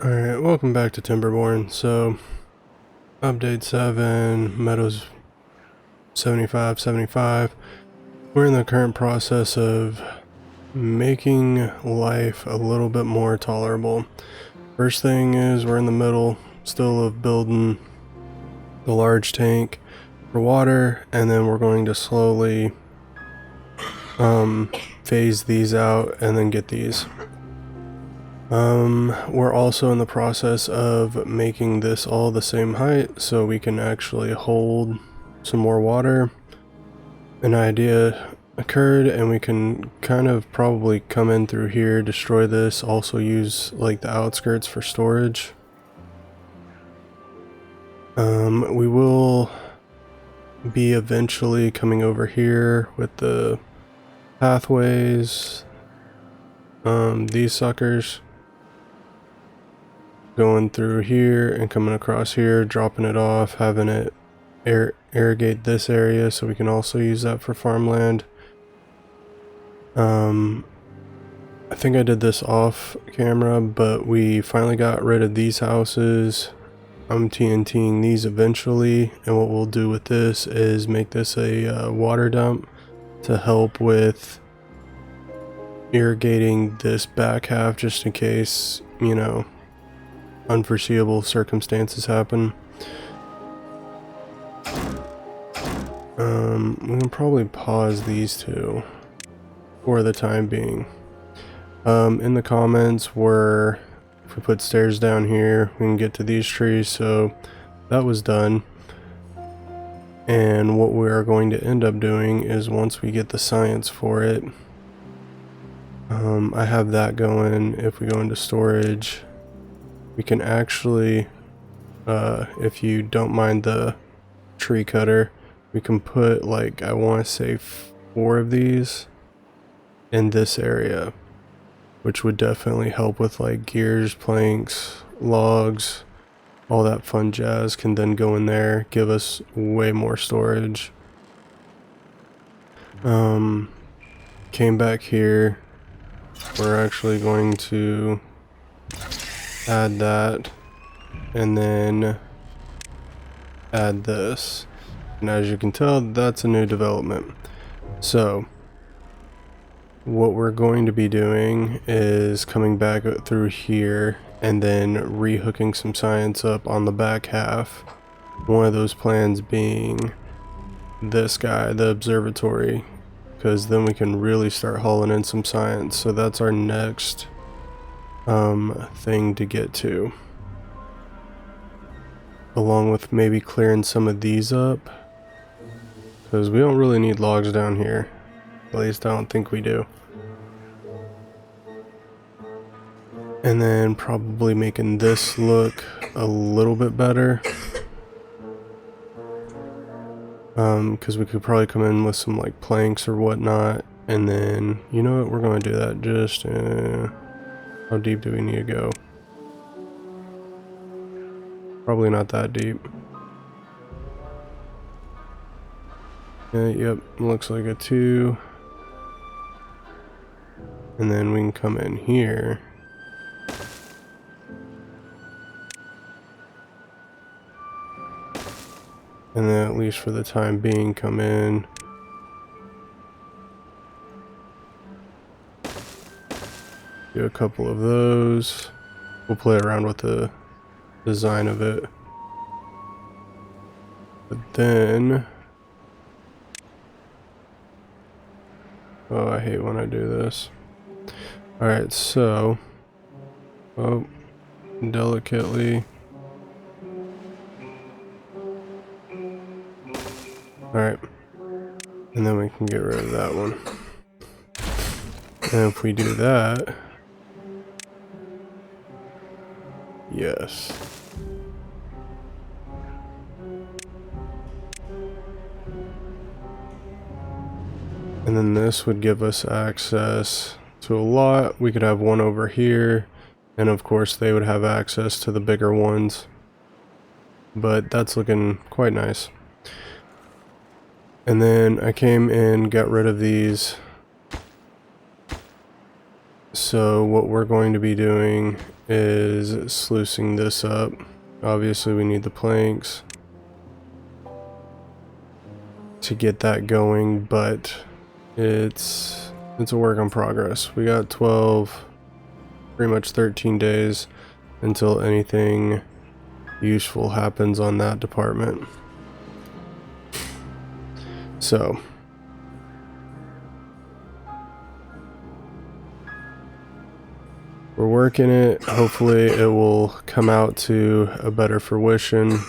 Alright, welcome back to Timberborn. So, update 7, Meadows 75. We're in the current process of making life a little bit more tolerable. First thing is we're in the middle still of building the large tank for water, and then we're going to slowly phase these out and then get these. We're also in the process of making this all the same height so we can actually hold some more water. An idea occurred and we can kind of probably come in through here, destroy this, also use like the outskirts for storage. We will be eventually coming over here with the pathways, these suckers. Going through here and coming across here, dropping it off, having it irrigate this area so we can also use that for farmland. I think I did this off camera, but we finally got rid of these houses. I'm TNTing these eventually, and what we'll do with this is make this a water dump to help with irrigating this back half just in case, you know, unforeseeable circumstances happen. We can probably pause these two for the time being. In the comments were if we put stairs down here we can get to these trees, so that was done. And what we are going to end up doing is once we get the science for it, I have that going. If we go into storage, we can actually, if you don't mind the tree cutter, we can put like, I want to say 4 of these in this area, which would definitely help with like gears, planks, logs, all that fun jazz can then go in there, give us way more storage. Came back here. We're actually going to add that and then add this, and as you can tell, that's a new development. So what we're going to be doing is coming back through here and then rehooking some science up on the back half. One of those plans being this guy, the observatory, because then we can really start hauling in some science. So that's our next thing to get to, along with maybe clearing some of these up, because we don't really need logs down here. At least I don't think we do. And then probably making this look a little bit better, because we could probably come in with some like planks or whatnot. And then, you know what, we're going to do that. Just how deep do we need to go? Probably not that deep. Yep, looks like a 2. And then we can come in here. And then at least for the time being, come in. Do a couple of those. We'll play around with the design of it. But then, oh, I hate when I do this. Alright, so, oh, delicately. Alright, and then we can get rid of that one. And if we do that, yes. And then this would give us access to a lot. We could have one over here, and of course they would have access to the bigger ones. But that's looking quite nice. And then I came in, got rid of these So what we're going to be doing is sluicing this up. Obviously we need the planks to get that going, but it's a work in progress. We got 12, pretty much 13 days until anything useful happens on that department. So we're working it. Hopefully it will come out to a better fruition.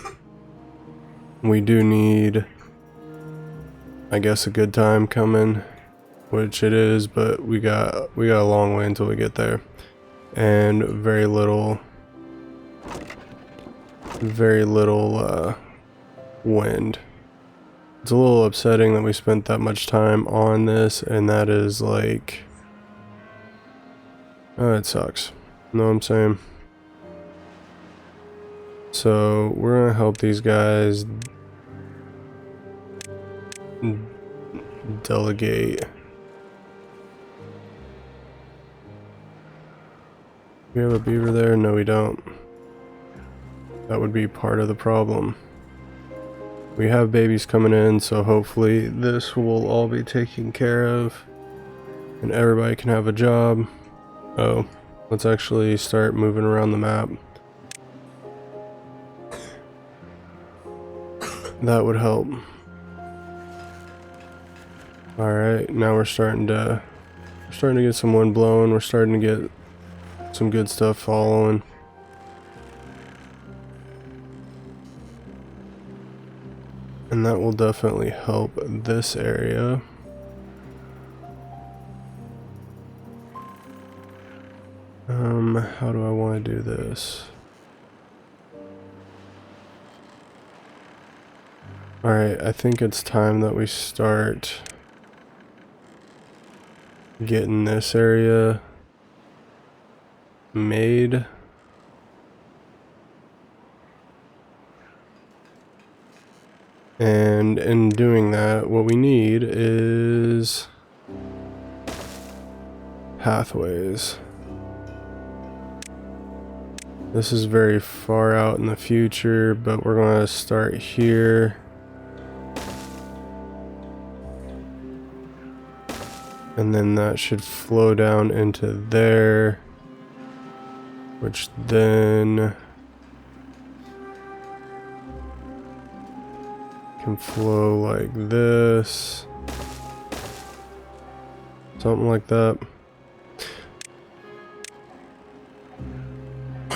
We do need, I guess, a good time coming, which it is, but we got a long way until we get there, and very little wind. It's a little upsetting that we spent that much time on this, and that is like, oh, it sucks. You know what I'm saying? So we're gonna help these guys delegate. We have a beaver there? No, we don't. That would be part of the problem. We have babies coming in, so hopefully this will all be taken care of and everybody can have a job. Oh, let's actually start moving around the map. That would help. Alright, now we're starting to get some wind blowing. We're starting to get some good stuff following. And that will definitely help this area. How do I want to do this? Alright, I think it's time that we start getting this area made. And in doing that, what we need is pathways. This is very far out in the future, but we're going to start here. And then that should flow down into there, which then can flow like this. Something like that.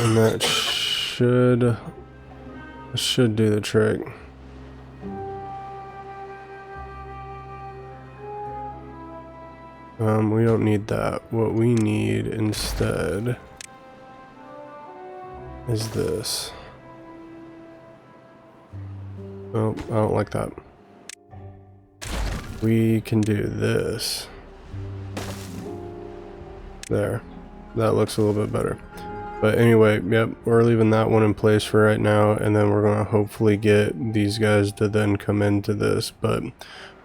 And that should do the trick. We don't need that. What we need instead is this. Oh, I don't like that. We can do this. There. That looks a little bit better. But anyway, yep, we're leaving that one in place for right now, and then we're going to hopefully get these guys to then come into this, but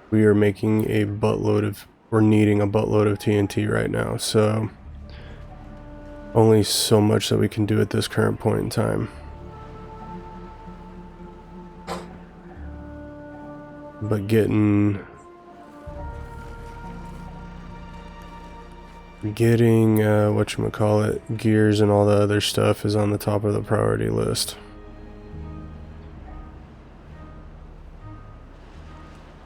we are making a buttload of, we're needing a buttload of TNT right now, so only so much that we can do at this current point in time. But getting whatchamacallit, gears and all the other stuff is on the top of the priority list.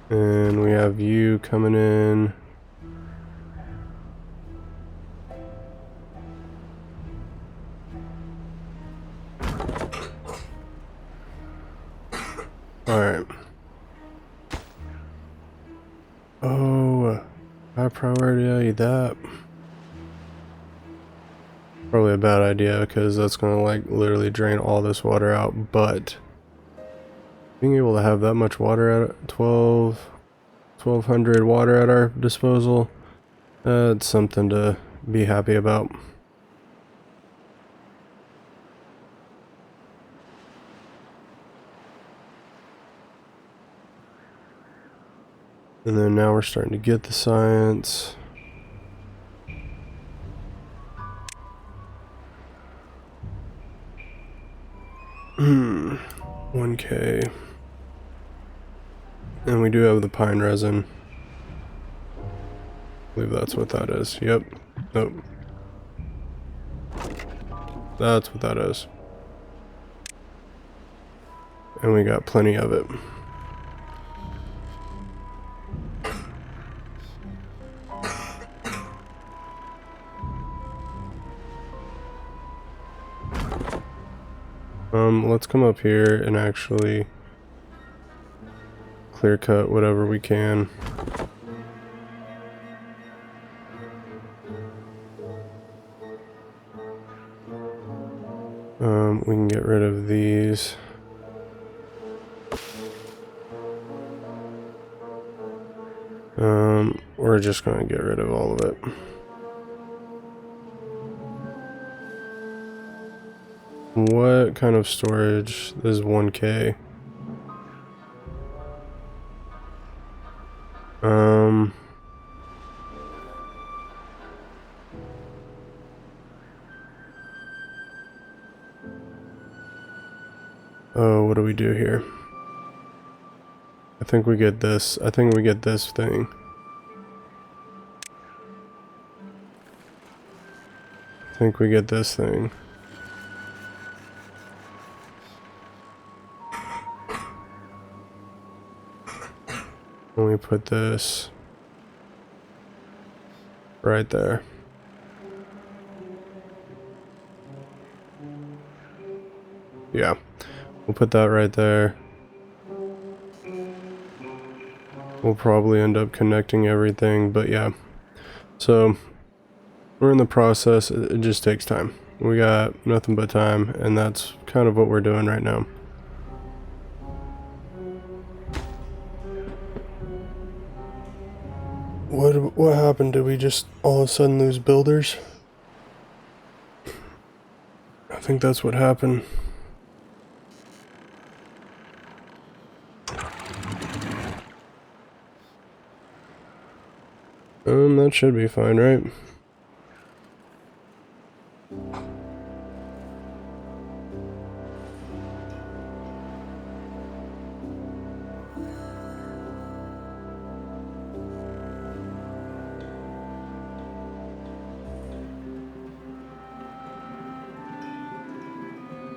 And we have you coming in. Alright. Oh, high priority that. Probably a bad idea because that's gonna like literally drain all this water out, but being able to have that much water at 1200 water at our disposal, that's something to be happy about. And then now we're starting to get the science. 1K. And we do have the pine resin. I believe that's what that is. Yep. Nope. That's what that is. And we got plenty of it. Let's come up here and actually clear cut whatever we can. We can get rid of these. We're just gonna get rid of all of it. What kind of storage? This is 1K. Oh, what do we do here? I think we get this. I think we get this thing. I think we get this thing. And we put this right there. Yeah, we'll put that right there. We'll probably end up connecting everything, but yeah. So we're in the process. It just takes time. We got nothing but time, and that's kind of what we're doing right now. What happened? Did we just all of a sudden lose builders? I think that's what happened. That should be fine, right?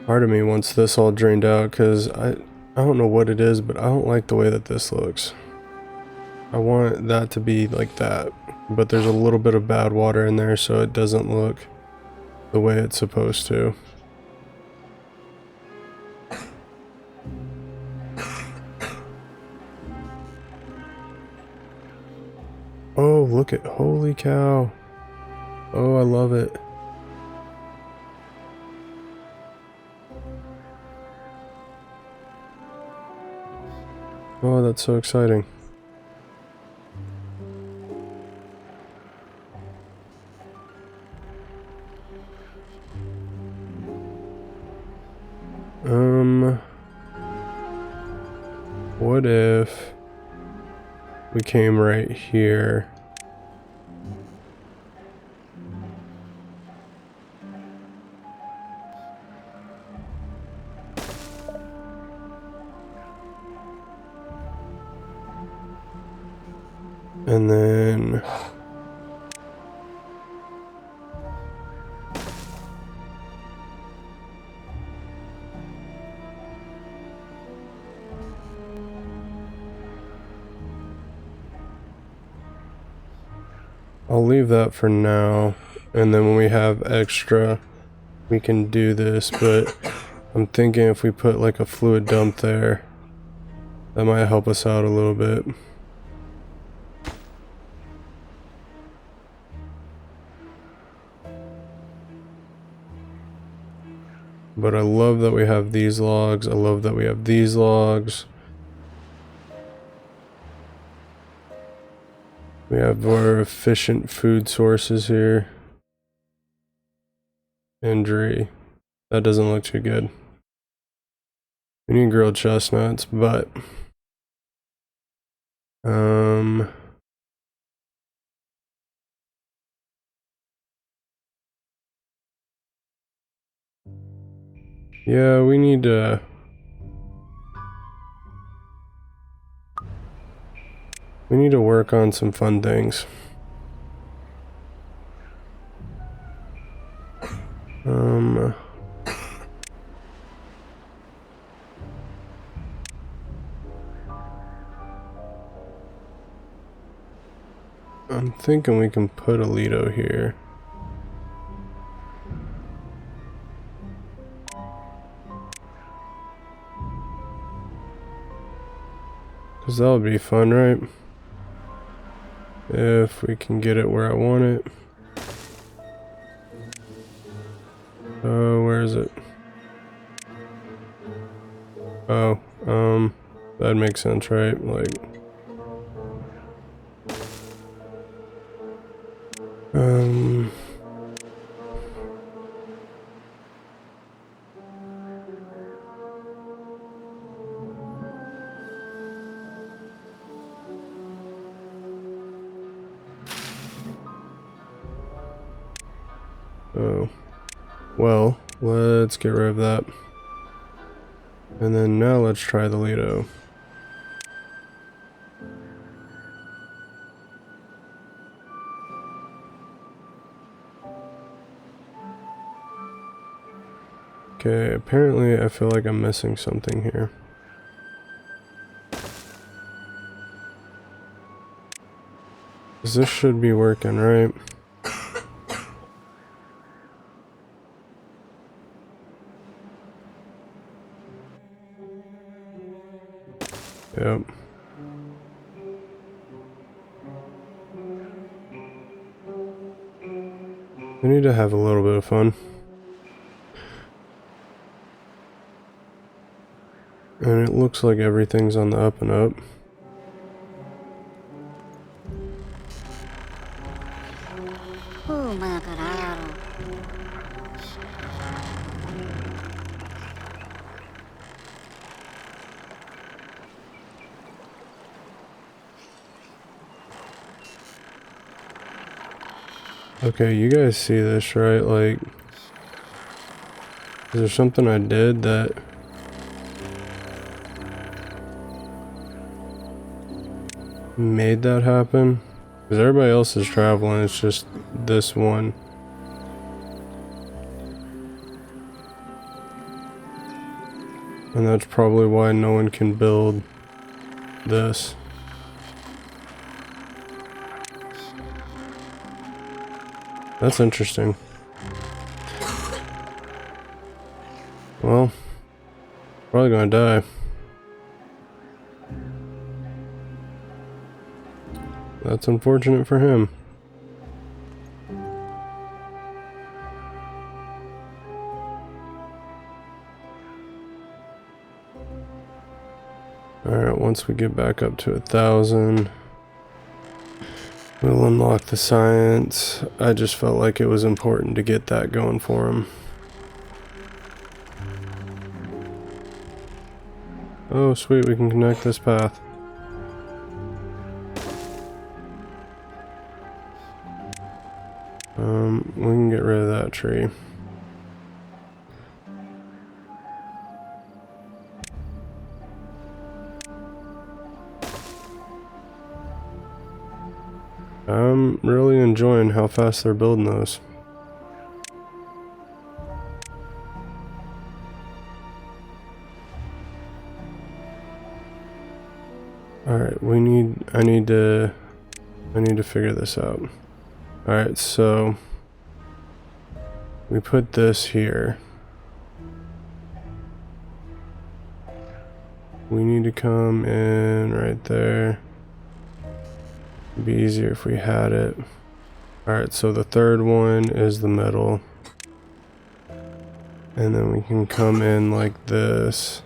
Part of me wants this all drained out because I don't know what it is, but I don't like the way that this looks. I want that to be like that, but there's a little bit of bad water in there, so it doesn't look the way it's supposed to. Oh, look at, holy cow. Oh, I love it. Oh, that's so exciting. What if we came right here? And then I'll leave that for now, and then when we have extra we can do this, but I'm thinking if we put like a fluid dump there, that might help us out a little bit. But I love that we have these logs. I love that we have these logs. We have more efficient food sources here. Injury. That doesn't look too good. We need grilled chestnuts, but Yeah, we need to... We need to work on some fun things. I'm thinking we can put a Lido here. Cause that would be fun, right? If we can get it where I want it. Oh, where is it? Oh, that makes sense, right? Like, oh, well, let's get rid of that. And then now let's try the Lido. Okay, apparently I feel like I'm missing something here. Cause this should be working, right? Yep. We need to have a little bit of fun. And it looks like everything's on the up and up. Okay, you guys see this, right? Like, is there something I did that made that happen? Because everybody else is traveling, it's just this one. And that's probably why no one can build this. That's interesting. Well, probably gonna die. That's unfortunate for him. Alright, once we get back up to 1,000, we'll unlock the science. I just felt like it was important to get that going for him. Oh, sweet, we can connect this path. We can get rid of that tree. I'm really enjoying how fast they're building those. Alright, I need to figure this out. Alright, so we put this here. We need to come in right there. It'd be easier if we had it. Alright, so the third one is the middle. And then we can come in like this.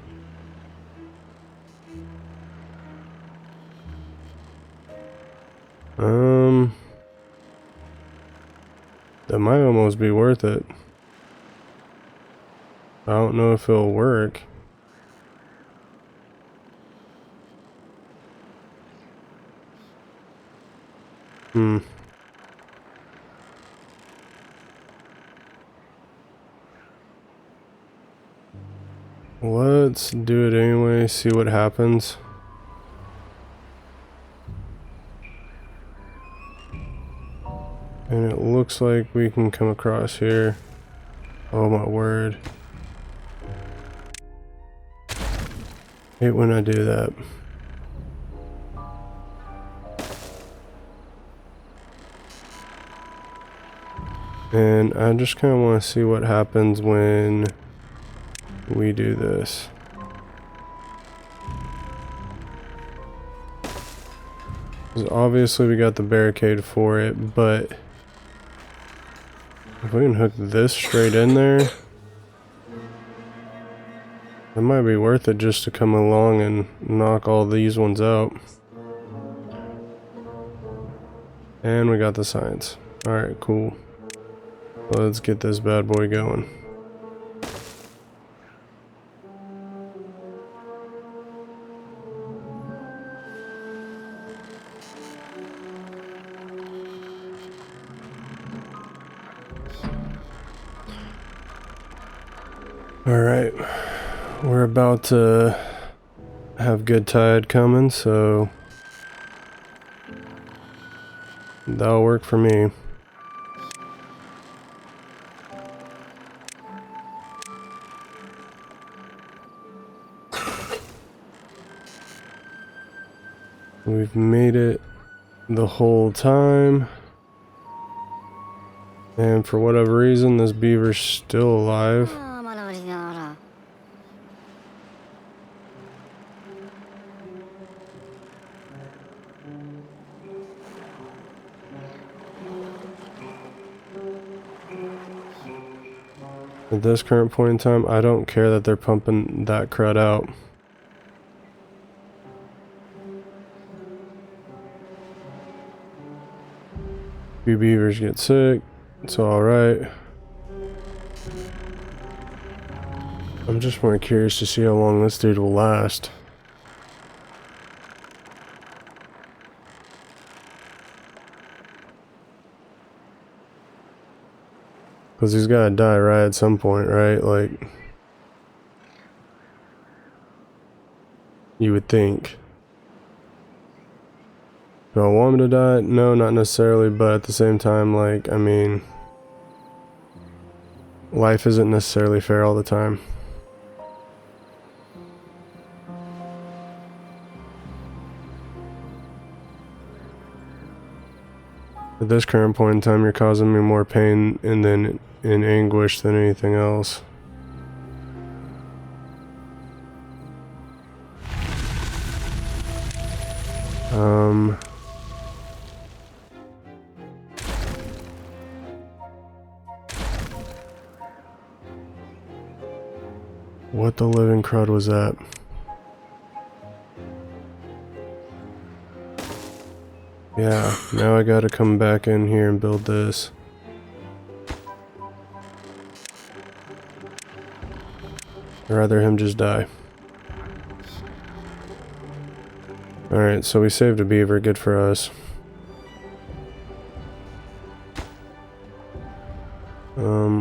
That might almost be worth it. I don't know if it'll work. Let's do it anyway, see what happens. And it looks like we can come across here. Oh my word. Hate when I do that. And I just kind of want to see what happens when we do this. Because obviously we got the barricade for it, but if we can hook this straight in there, it might be worth it just to come along and knock all these ones out. And we got the science. Alright, cool. Let's get this bad boy going. Alright, we're about to have good tide coming, so that'll work for me. We've made it the whole time. And for whatever reason, this beaver's still alive. At this current point in time, I don't care that they're pumping that crud out. Few beavers get sick, it's alright. I'm just more curious to see how long this dude will last. Because he's gotta die right at some point, right? Like, you would think. Do I want him to die? No, not necessarily, but at the same time, like, I mean, life isn't necessarily fair all the time. At this current point in time, you're causing me more pain and then in anguish than anything else. What the living crud was that? Yeah, now I gotta come back in here and build this. I'd rather him just die. Alright, so we saved a beaver, good for us.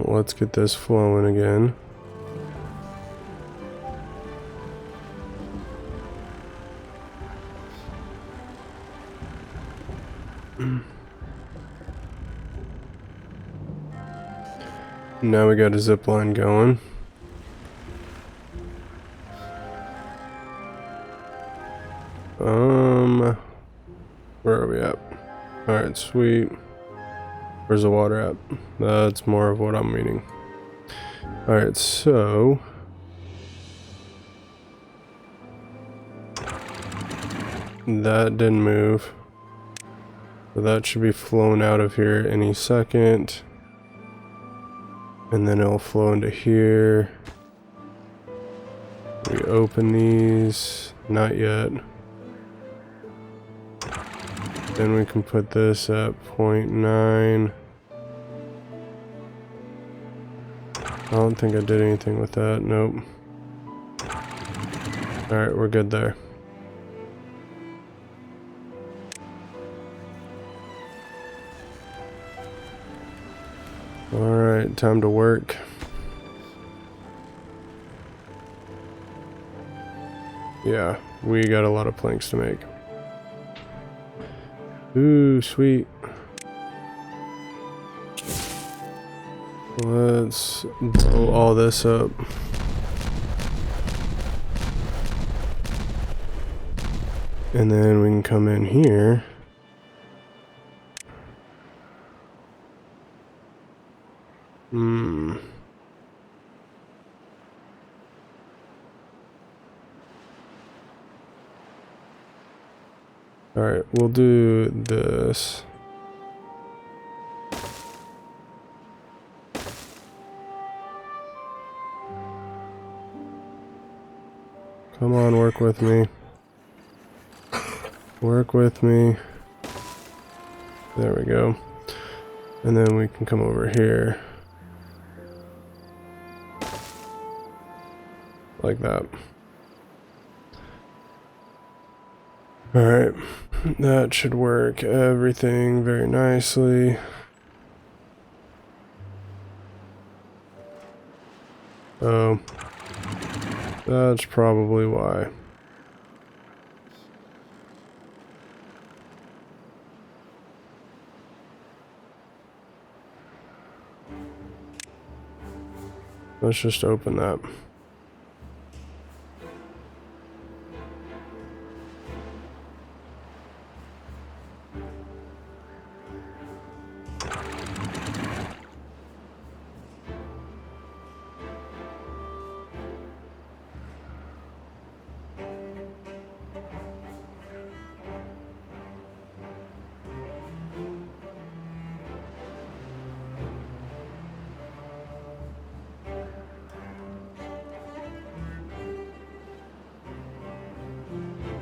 Let's get this flowing again. Now we got a zip line going. Where are we at? Alright, sweet. Where's the water at? That's more of what I'm meaning. Alright, so that didn't move. So that should be flowing out of here any second. And then it'll flow into here. We open these. Not yet. Then we can put this at 0.9. I don't think I did anything with that. Nope. Alright, we're good there. Alright, time to work. Yeah, we got a lot of planks to make. Ooh, sweet. Let's blow all this up. And then we can come in here. Alright, we'll do this. Come on, work with me. Work with me. There we go. And then we can come over here. Like that. Alright. That should work everything very nicely. Oh. That's probably why. Let's just open that.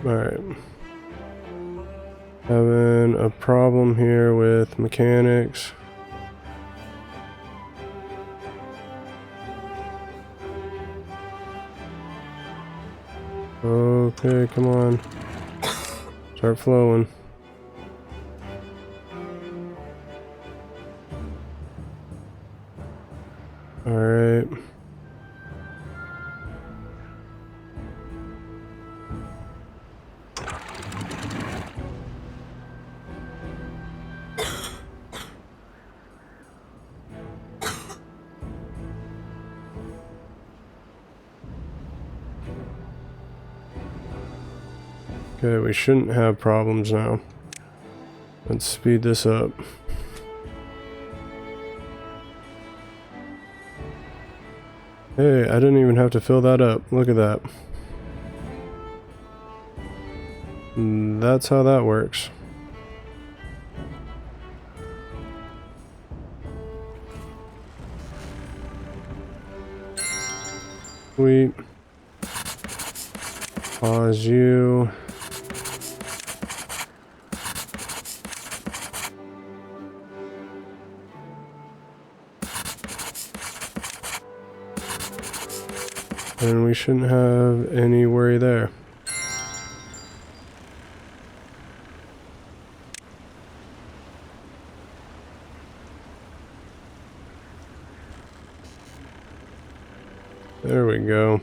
Alright. Having a problem here with mechanics. Okay, come on. Start flowing. Alright. Okay, we shouldn't have problems now. Let's speed this up. Hey, I didn't even have to fill that up. Look at that. That's how that works. Sweet. Pause you. And we shouldn't have any worry there. There we go.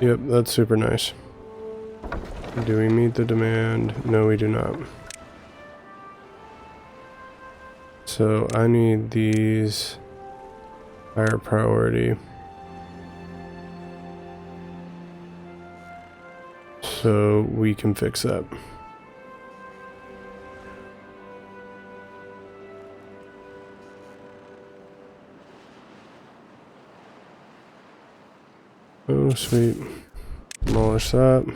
Yep, that's super nice. Do we meet the demand? No, we do not. So I need these higher priority. So we can fix that. Oh, sweet. Demolish that.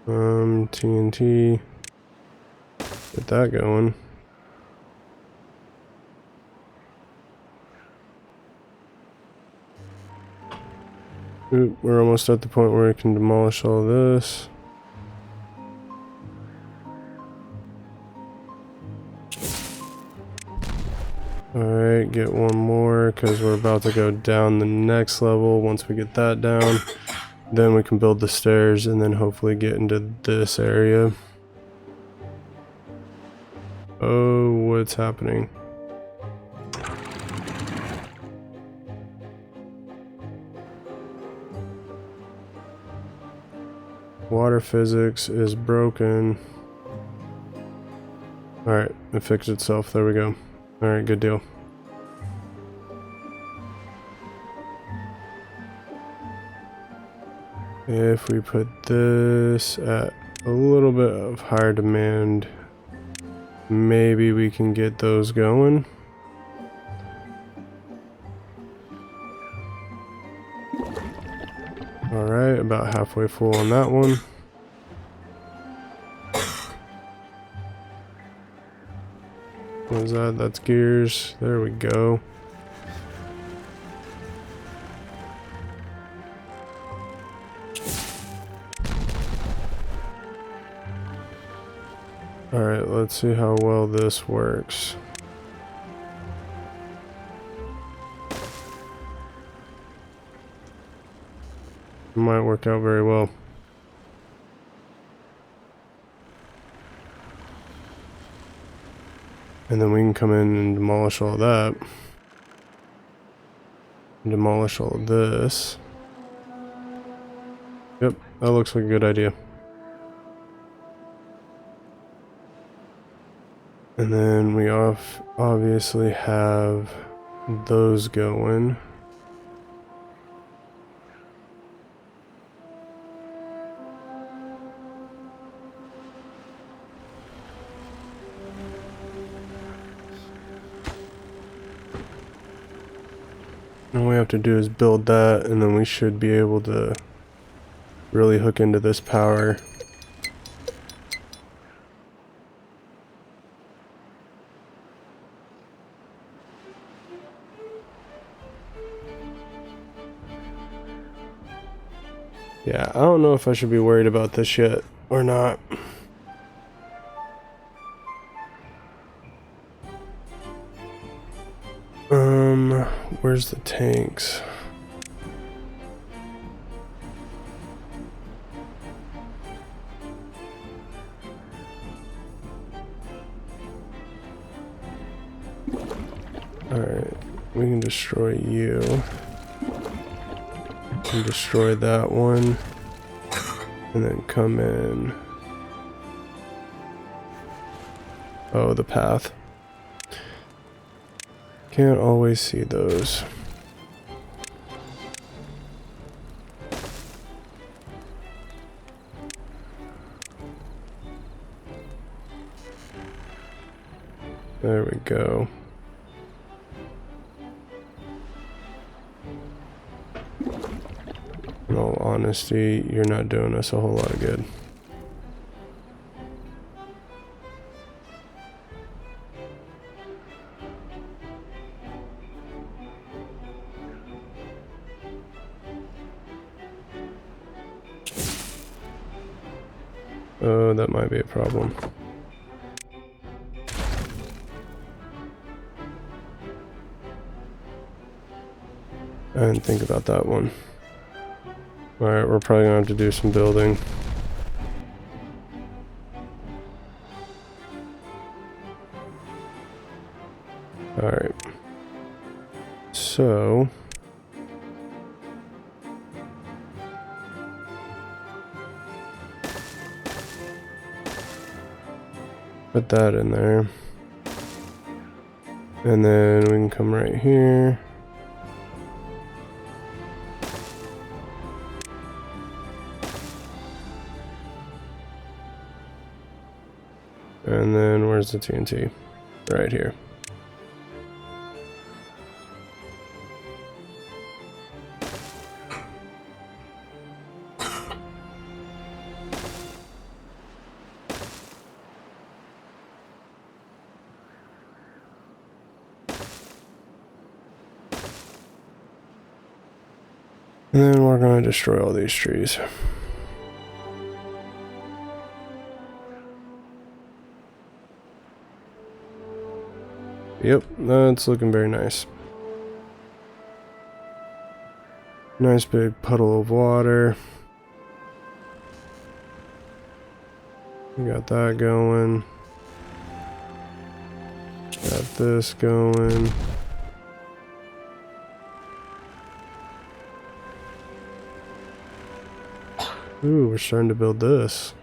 TNT. Get that going. Oop, we're almost at the point where we can demolish all this. Alright, get one more because we're about to go down the next level. Once we get that down, then we can build the stairs and then hopefully get into this area. Oh, what's happening? Water physics is broken. Alright, it fixed itself. There we go. Alright, good deal. If we put this at a little bit of higher demand, maybe we can get those going. Alright, about halfway full on that one. What is that? That's gears. There we go. Alright, let's see how well this works. Might work out very well. And then we can come in and demolish all that. Demolish all of this. Yep, that looks like a good idea. And then we obviously have those going. All we have to do is build that, and then we should be able to really hook into this power. Yeah, I don't know if I should be worried about this yet or not. Where's the tanks? Alright, we can destroy you. We can destroy that one. And then come in. Oh, the path. Can't always see those. There we go. In all honesty, you're not doing us a whole lot of good. Oh, that might be a problem. I didn't think about that one. Alright, we're probably gonna have to do some building. Alright. So... put that in there. And then we can come right here. And then where's the TNT? Right here. And then we're going to destroy all these trees. Yep, that's looking very nice. Nice big puddle of water. We got that going. Got this going. Ooh, we're starting to build this.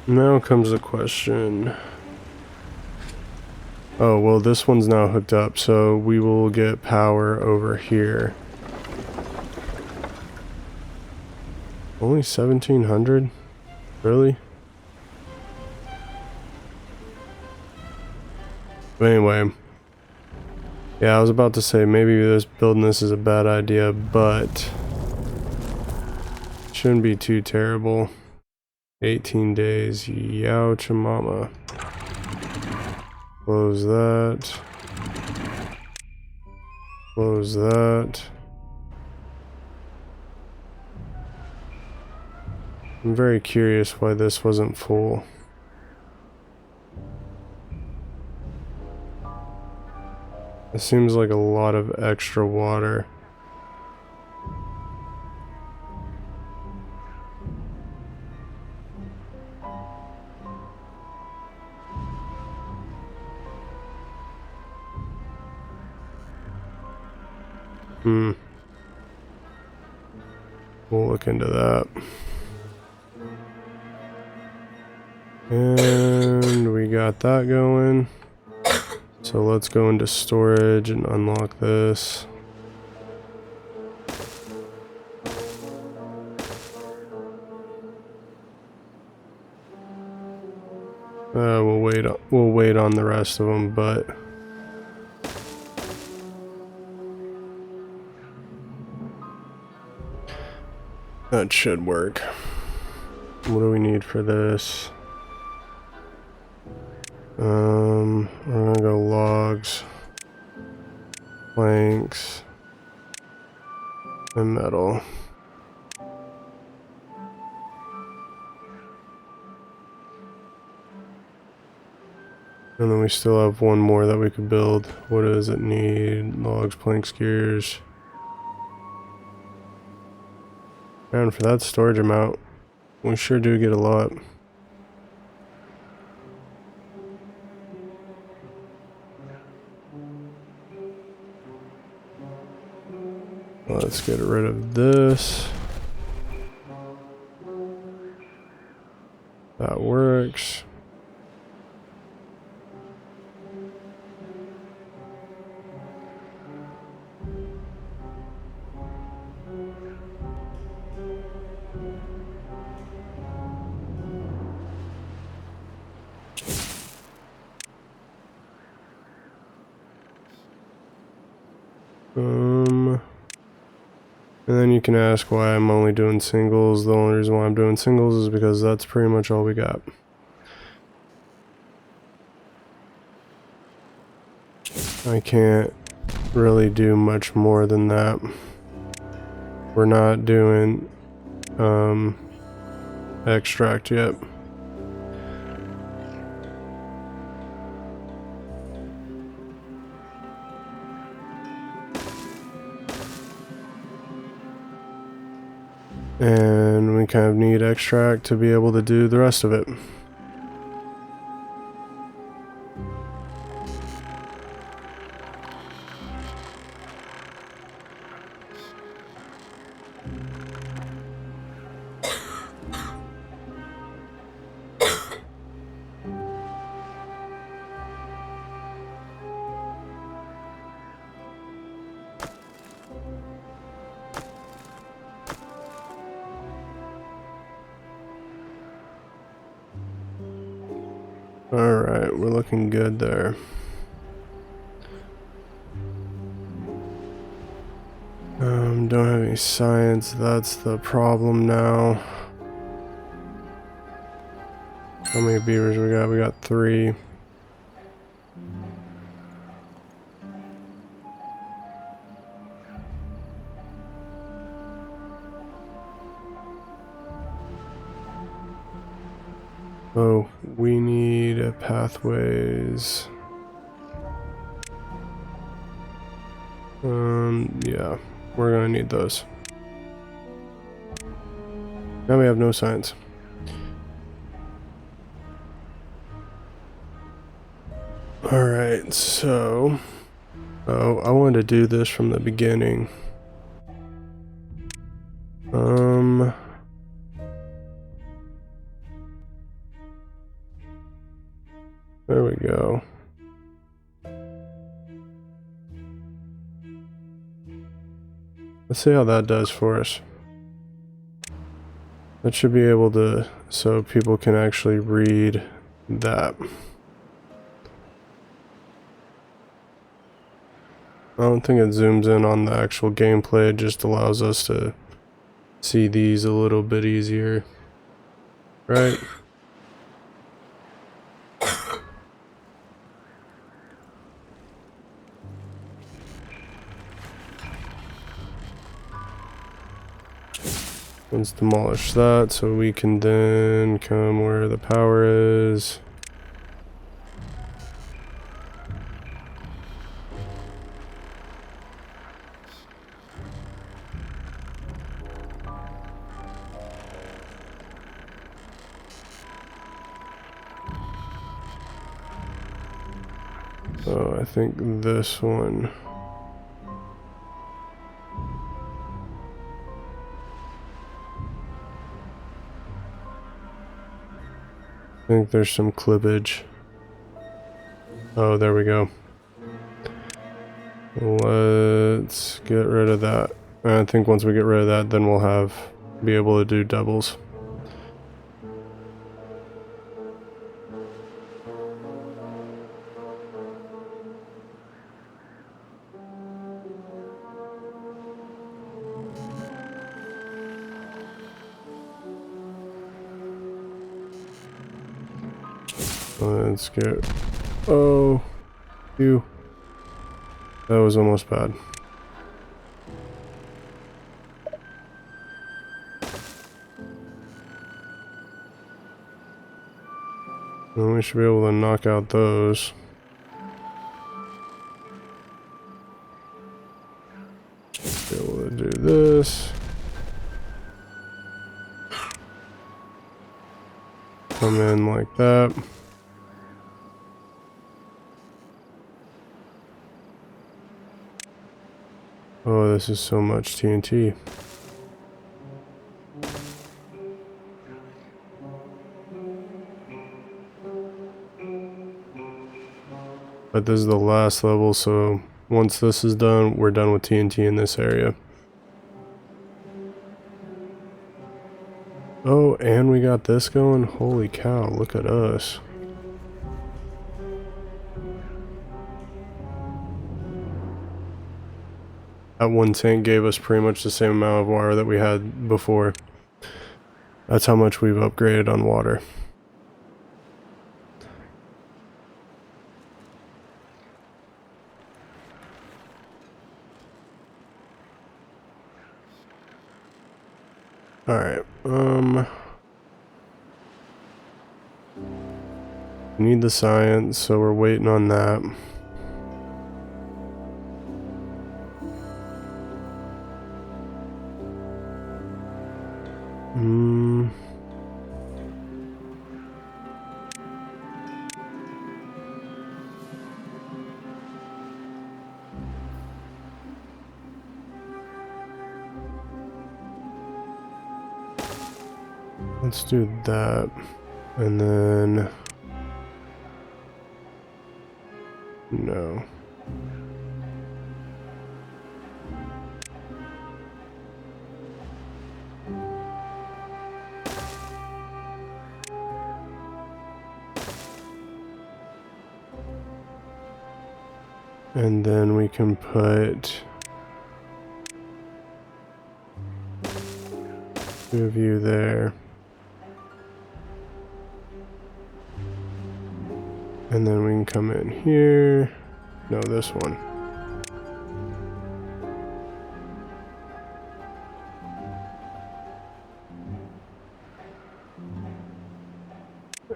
Now comes the question. Oh, well, this one's now hooked up, so we will get power over here. Only 1,700? Really? But anyway. Yeah, I was about to say maybe building this is a bad idea, but shouldn't be too terrible. 18 days. Youch mama. Close that. Close that. I'm very curious why this wasn't full. It seems like a lot of extra water. We'll look into that. And we got that going. So let's go into storage and unlock this. We'll wait on the rest of them, but that should work. What do we need for this? We're gonna go logs, planks, and metal. And then we still have one more that we could build. What does it need? Logs, planks, gears. And for that storage amount, we sure do get a lot. Let's get rid of this. That works. And then you can ask why I'm only doing singles. The only reason why I'm doing singles is because that's pretty much all we got. I can't really do much more than that. We're not doing extract yet. And we kind of need extract to be able to do the rest of it. Alright, we're looking good there. Don't have any science, that's the problem now. How many beavers we got? We got 3. Oh, we need pathways. Yeah, we're gonna need those. Now we have no science. Alright, so... Oh, I wanted to do this from the beginning. There we go. Let's see how that does for us. That should be able to, so people can actually read that. I don't think it zooms in on the actual gameplay, it just allows us to see these a little bit easier. Right? Let's demolish that so we can then come where the power is. Oh, I think this one. I think there's some clippage. Oh, there we go. Let's get rid of that. I think once we get rid of that, then we'll be able to do doubles. Let's get... Oh, you. That was almost bad. Well, we should be able to knock out those. Be able to do this. Come in like that. Oh, this is so much TNT. But this is the last level, so once this is done, we're done with TNT in this area. Oh, and we got this going? Holy cow, look at us. That one tank gave us pretty much the same amount of water that we had before. That's how much we've upgraded on water. Alright, need the science, so we're waiting on that. Let's do that, and then no. And then we can put two of you there. And then we can come in here. No, this one.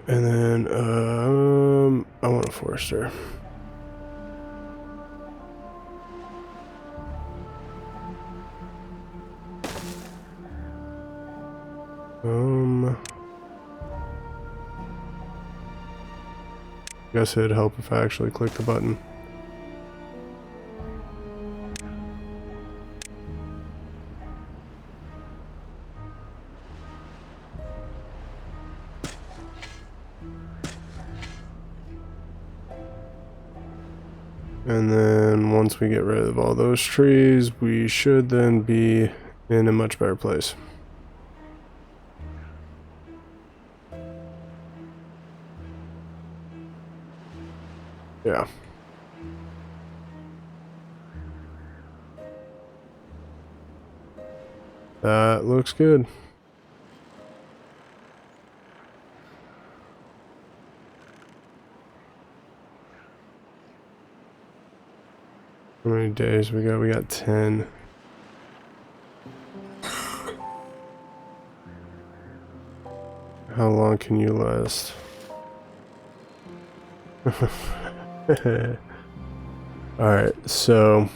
And then, I want a forester. Guess it'd help if I actually click the button. And then once we get rid of all those trees, we should then be in a much better place. Yeah. That looks good. How many days we got? We got 10. How long can you last? Alright, so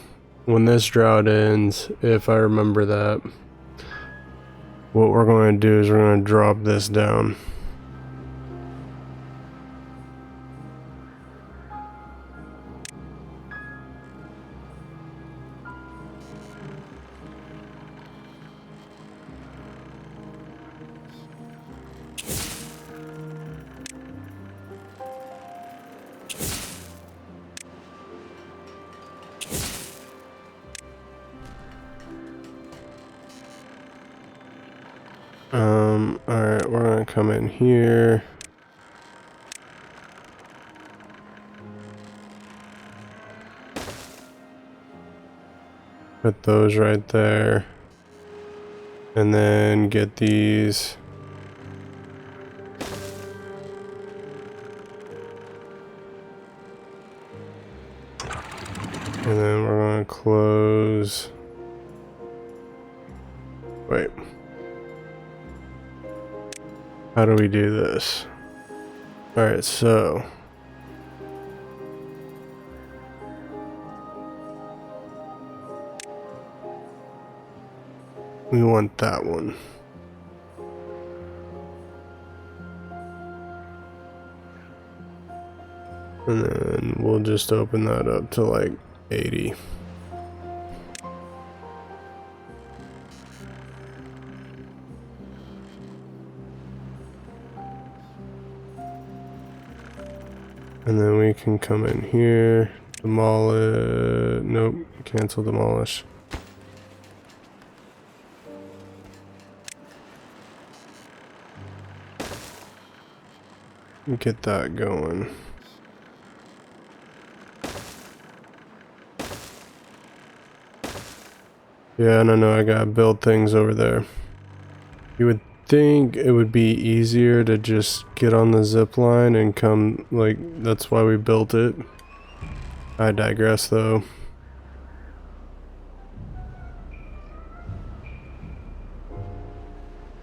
when this drought ends, if I remember that, what we're going to do is we're going to drop this down. Alright, we're gonna come in here. Put those right there. And then get these. And then we're gonna close. Wait. How do we do this? Alright, so we want that one. And then we'll just open that up to like 80. And then we can come in here, demolish, nope, cancel demolish. Get that going. Yeah, and I know I gotta build things over there. You would think it would be easier to just get on the zip line and come, like, that's why we built it. I digress though.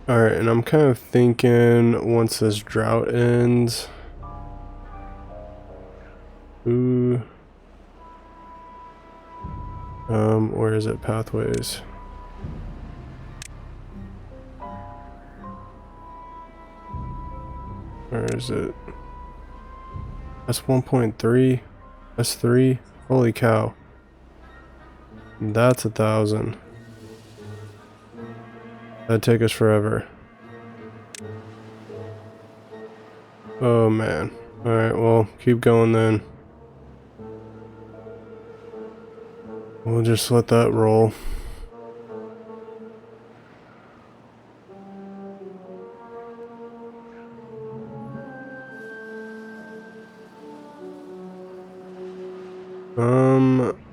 Alright, and I'm kind of thinking once this drought ends. Ooh. Where is it? Pathways. Where is it? That's 1.3. That's 3. Holy cow. That's 1,000. That'd take us forever. Oh man. Alright, well, keep going then. We'll just let that roll.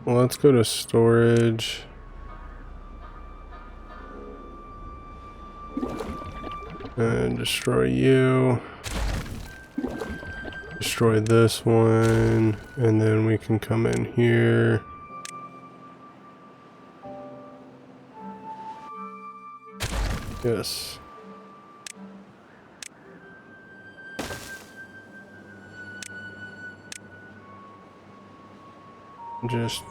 Let's go to storage. And destroy you. Destroy this one. And then we can come in here. Yes. Just,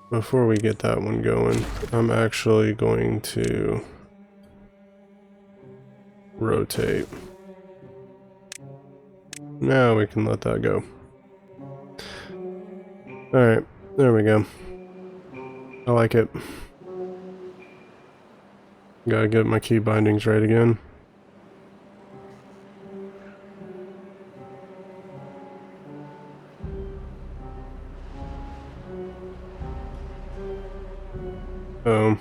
before we get that one going, I'm actually going to rotate. Now we can let that go. Alright, there we go. I like it. Gotta get my key bindings right again. Oh,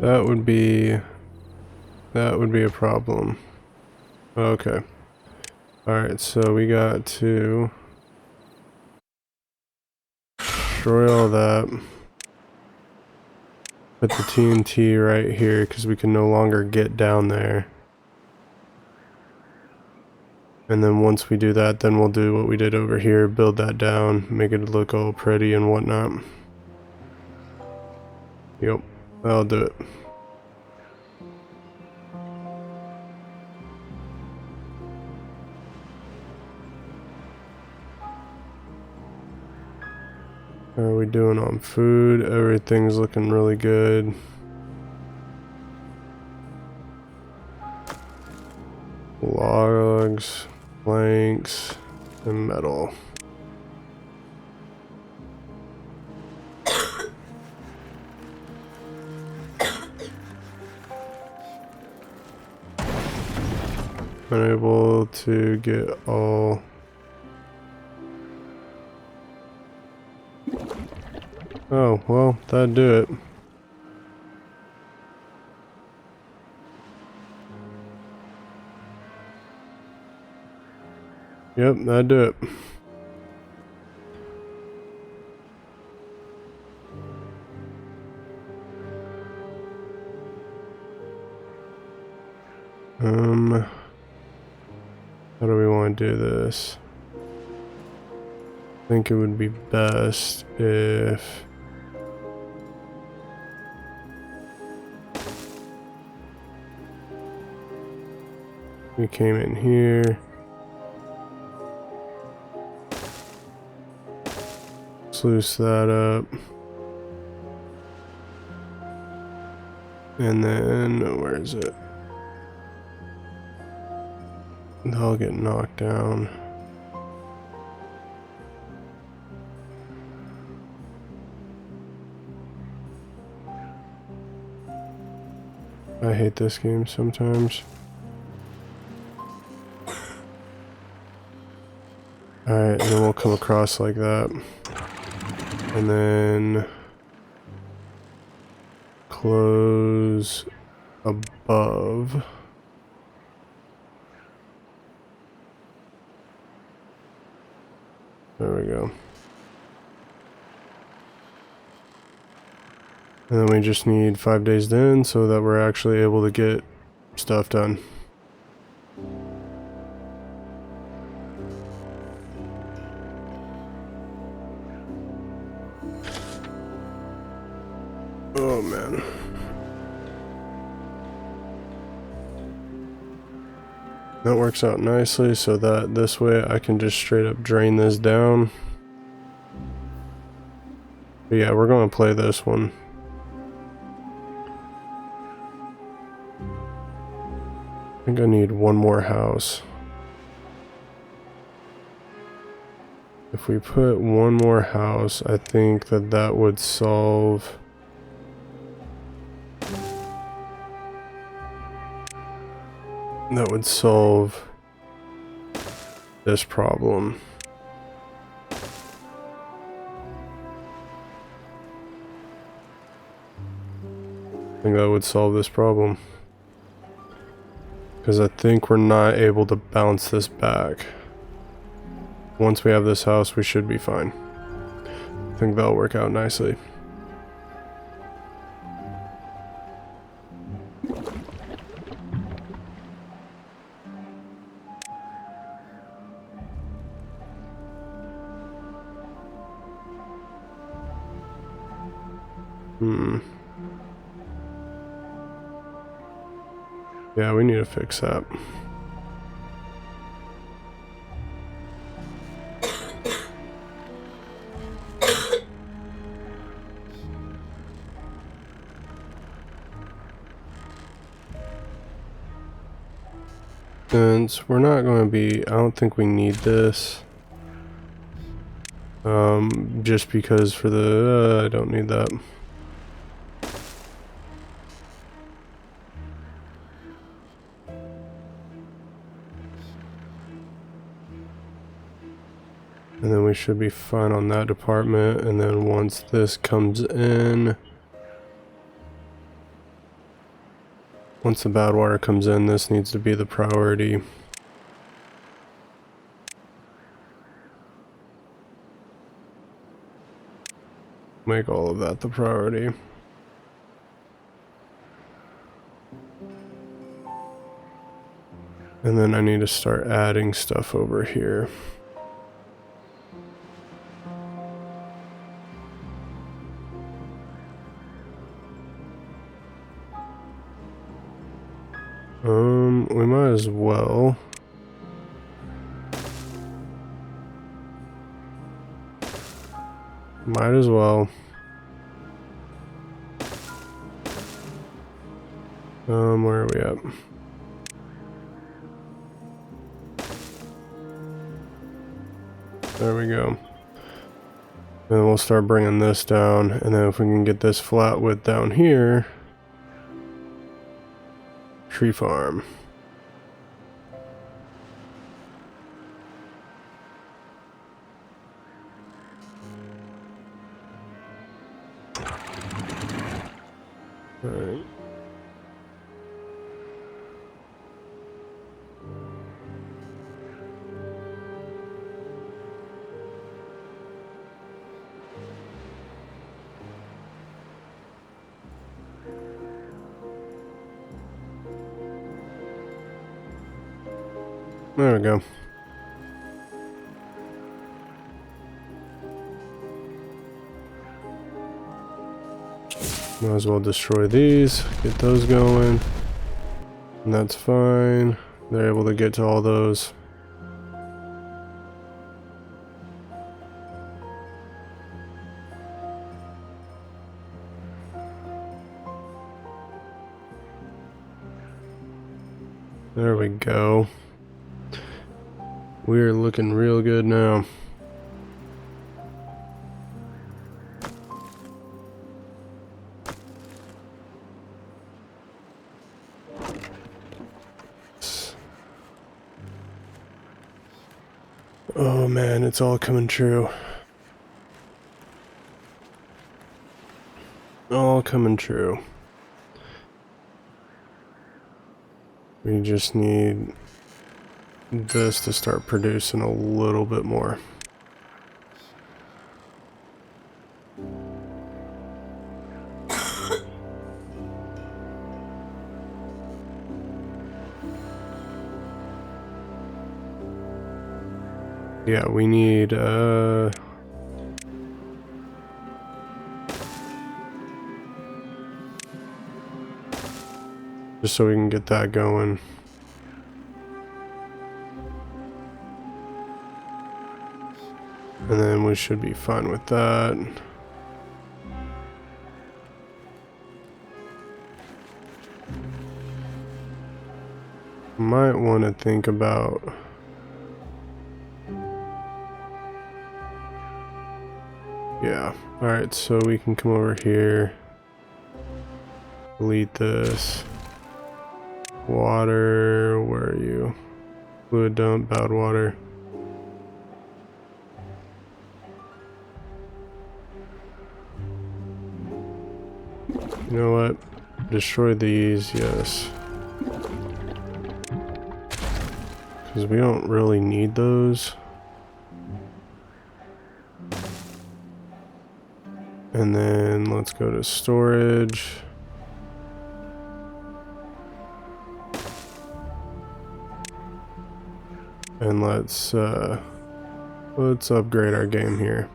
that would be a problem. Okay. Alright, so we got to destroy all that. Put the TNT right here because we can no longer get down there. And then once we do that, then we'll do what we did over here, build that down, make it look all pretty and whatnot. Yep, I'll do it. How are we doing on food? Everything's looking really good. Logs, planks, and metal. Unable to get all. Oh, well, that'd do it. Yep, that'd do it. How do we want to do this? I think it would be best if we came in here, sluice that up, and then where is it? They'll get knocked down. I hate this game sometimes. Alright, and then we'll come across like that. And then close above. There we go. And then we just need 5 days then so that we're actually able to get stuff done. Oh man. That works out nicely so that this way I can just straight up drain this down. But yeah, we're going to play this one. I think I need one more house. If we put one more house, I think that would solve this problem. I think that would solve this problem. Because I think we're not able to bounce this back. Once we have this house, we should be fine. I think that'll work out nicely. Yeah, we need to fix that. Since we're not going to be, I don't think we need this. Just because for the, I don't need that. And then we should be fine on that department. And then once this comes in, once the bad water comes in, this needs to be the priority. Make all of that the priority. And then I need to start adding stuff over here. We might as well. Might as well. Where are we at? There we go. Then we'll start bringing this down, and then if we can get this flat width down here, tree farm. All right. There we go. Might as well destroy these, get those going. And that's fine. They're able to get to all those. There we go. We're looking real good now. Oh man, it's all coming true. All coming true. We just need this to start producing a little bit more. Yeah, we need just so we can get that going. And then we should be fine with that. Might want to think about yeah. Alright, so we can come over here. Delete this. Water, where are you? Fluid dump, bad water. You know what? Destroy these, yes. Because we don't really need those. And then let's go to storage. And let's upgrade our game here.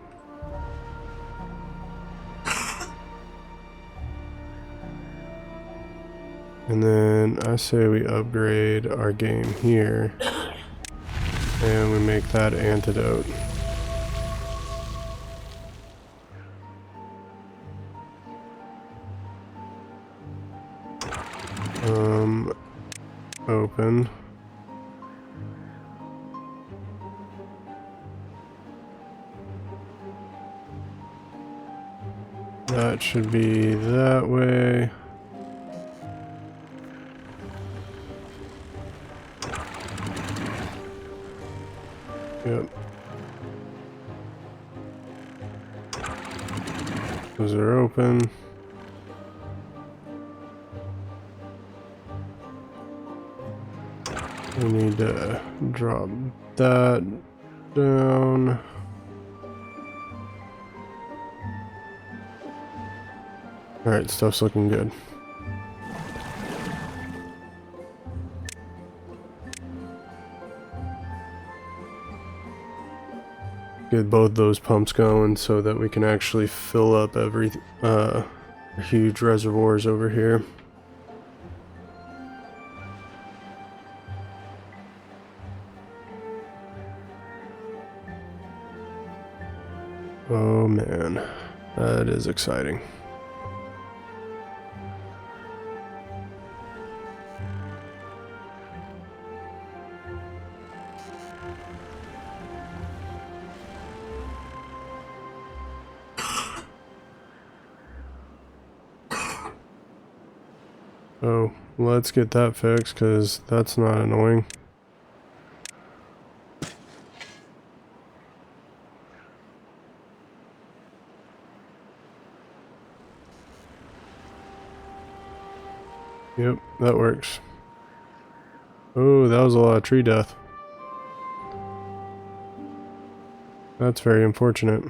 And then I say we upgrade our game here. And we make that antidote. Open. That should be that way. Yep. Those are open. We need to drop that down. Alright, stuff's looking good. Get both those pumps going so that we can actually fill up every huge reservoirs over here. Oh man, that is exciting. Oh, let's get that fixed because that's not annoying. Yep, that works. Oh, that was a lot of tree death. That's very unfortunate.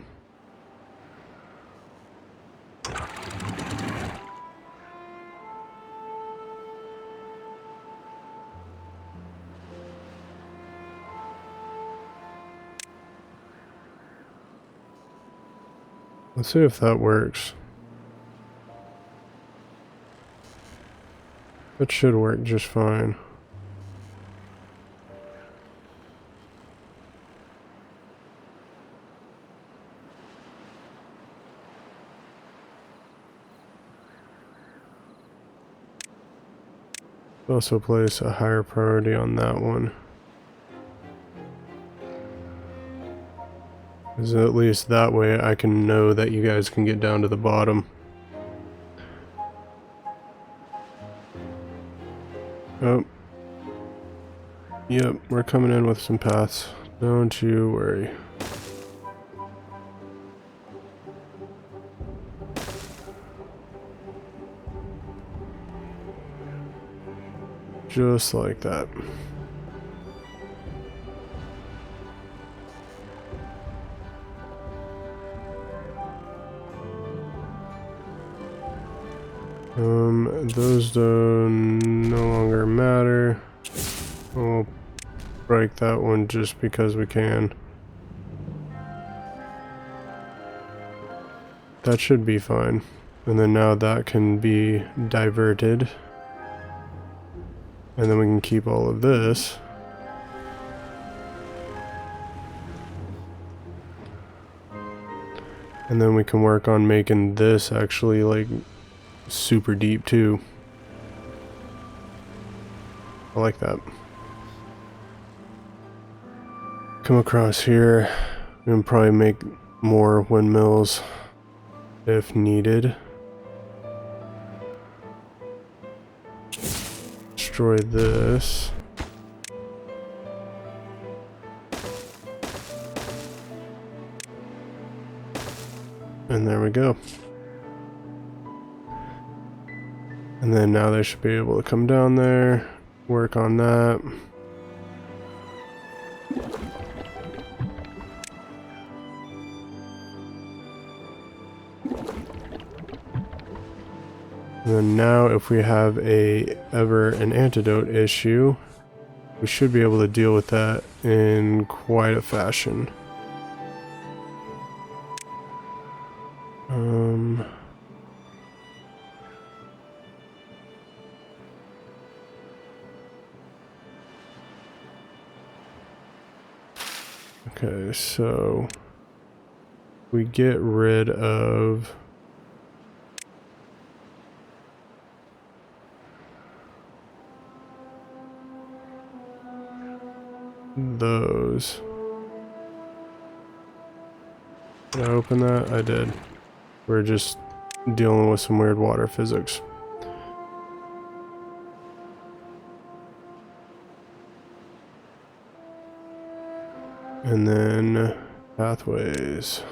Let's see if that works. That should work just fine. Also place a higher priority on that one. Because at least that way I can know that you guys can get down to the bottom. Oh. Yep, we're coming in with some paths. Don't you worry. Just like that. Those don't no longer matter. We'll break that one just because we can. That should be fine. And then now that can be diverted. And then we can keep all of this. And then we can work on making this actually like super deep too. I like that. Come across here and probably make more windmills if needed. Destroy this. And there we go. And then now they should be able to come down there, work on that. And then now if we have ever an antidote issue, we should be able to deal with that in quite a fashion. Okay, so we get rid of those. Did I open that? I did. We're just dealing with some weird water physics. And then pathways.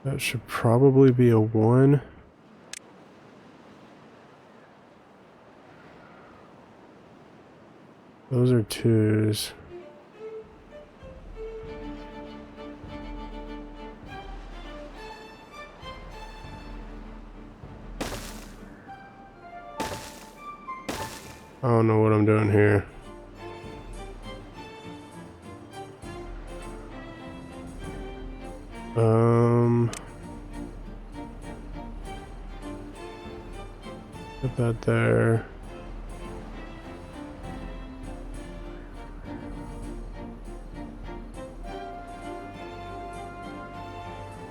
That should probably be a 1. Those are 2s. I don't know what I'm doing here. Put that there.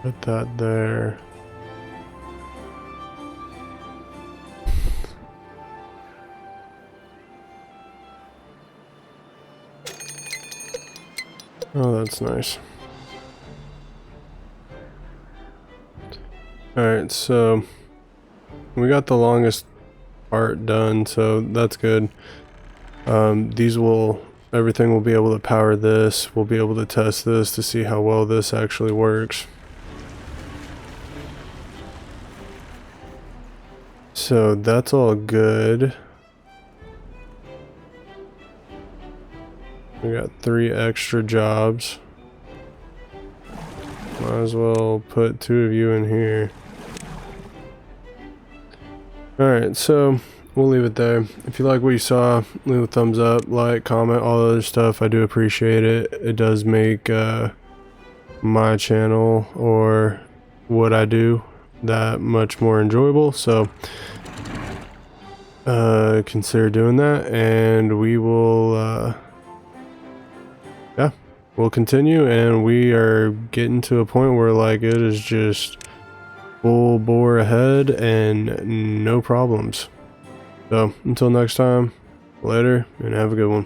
Put that there. Oh, that's nice. Alright, so we got the longest part done, so that's good. Everything will be able to power this. We'll be able to test this to see how well this actually works. So that's all good. We got 3 extra jobs. Might as well put 2 of you in here. Alright, so we'll leave it there. If you like what you saw, leave a thumbs up, like, comment, all the other stuff. I do appreciate it. It does make my channel or what I do that much more enjoyable. So consider doing that, and we will we'll continue, and we are getting to a point where like it is just full bore ahead and no problems. So until next time, later, and have a good one.